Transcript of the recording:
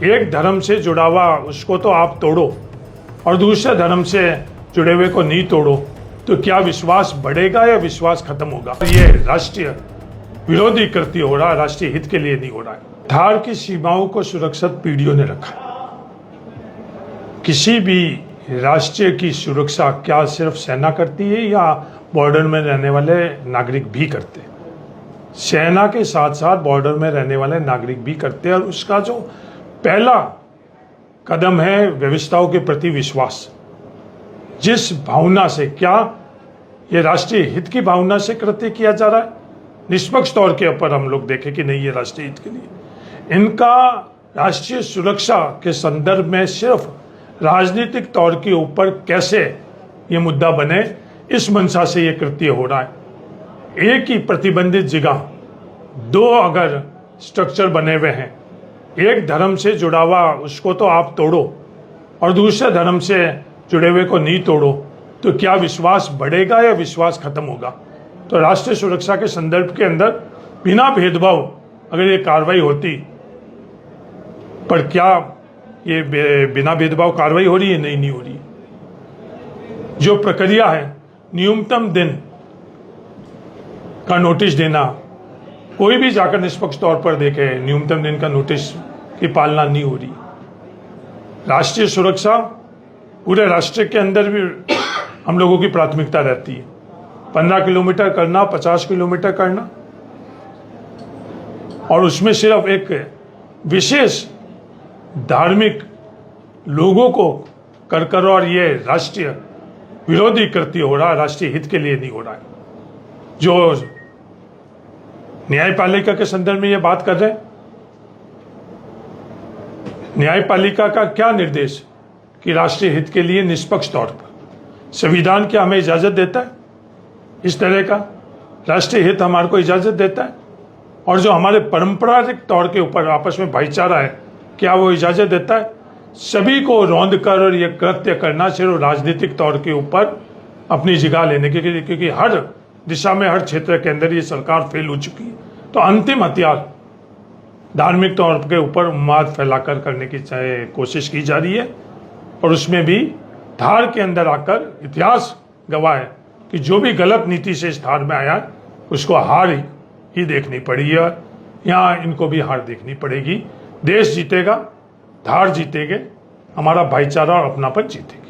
एक धर्म से जुड़ा हुआ उसको तो आप तोड़ो और दूसरे धर्म से जुड़े हुए को नहीं तोड़ो, तो क्या विश्वास बढ़ेगा या विश्वास खत्म होगा? ये राष्ट्रीय विरोधी कृत्य हो रहा है, राष्ट्रीय हित के लिए नहीं हो रहा है। धार की सीमाओं को सुरक्षित पीढ़ियों ने रखा। किसी भी राष्ट्र की सुरक्षा क्या सिर्फ सेना करती है या बॉर्डर में रहने वाले नागरिक भी करते हैं? सेना के साथ साथ बॉर्डर में रहने वाले नागरिक भी करते हैं, और उसका जो पहला कदम है व्यवस्थाओं के प्रति विश्वास। जिस भावना से, क्या ये राष्ट्रीय हित की भावना से कृत्य किया जा रहा है? निष्पक्ष तौर के ऊपर हम लोग देखें कि नहीं, ये राष्ट्रीय हित के लिए, इनका राष्ट्रीय सुरक्षा के संदर्भ में सिर्फ राजनीतिक तौर के ऊपर कैसे ये मुद्दा बने, इस मंशा से ये कृत्य हो रहा है। एक ही प्रतिबंधित जगह दो अगर स्ट्रक्चर बने हुए हैं, एक धर्म से जुड़ा हुआ उसको तो आप तोड़ो और दूसरे धर्म से जुड़े हुए को नहीं तोड़ो, तो क्या विश्वास बढ़ेगा या विश्वास खत्म होगा? तो राष्ट्रीय सुरक्षा के संदर्भ के अंदर बिना भेदभाव अगर ये कार्रवाई होती, पर क्या ये बिना भेदभाव कार्रवाई हो रही है? नहीं हो रही है। जो प्रक्रिया है, न्यूनतम दिन का नोटिस देना, कोई भी जाकर निष्पक्ष तौर पर देखे, न्यूनतम दिन का नोटिस की पालना नहीं हो रही। राष्ट्रीय सुरक्षा पूरे राष्ट्र के अंदर भी हम लोगों की प्राथमिकता रहती है। 15 किलोमीटर करना, 50 किलोमीटर करना, और उसमें सिर्फ एक विशेष धार्मिक लोगों को कर और ये राष्ट्रीय विरोधी कृत्य हो रहा है, राष्ट्रीय हित के लिए नहीं हो रहा है। जो न्यायपालिका के संदर्भ में ये बात कर रहे हैं, न्यायपालिका का क्या निर्देश कि राष्ट्रीय हित के लिए निष्पक्ष तौर पर, संविधान क्या हमें इजाजत देता है इस तरह का? राष्ट्रीय हित हमारे को इजाजत देता है? और जो हमारे पारंपरिक तौर के ऊपर आपस में भाईचारा है, क्या वो इजाजत देता है? सभी को रौंद कर और ये कृत्य करना सिर्फ राजनीतिक तौर के ऊपर अपनी जगह लेने के लिए, क्योंकि हर दिशा में, हर क्षेत्र के अंदर ये सरकार फेल हो चुकी है। तो अंतिम हथियार धार्मिक तौर के ऊपर उन्माद फैलाकर करने की कोशिश की जा रही है, और उसमें भी धार के अंदर आकर इतिहास गवाह है कि जो भी गलत नीति से इस धार में आया उसको हार ही देखनी पड़ी है। यहाँ इनको भी हार देखनी पड़ेगी। देश जीतेगा, धार जीतेगे, हमारा भाईचारा और अपनापन जीतेगा।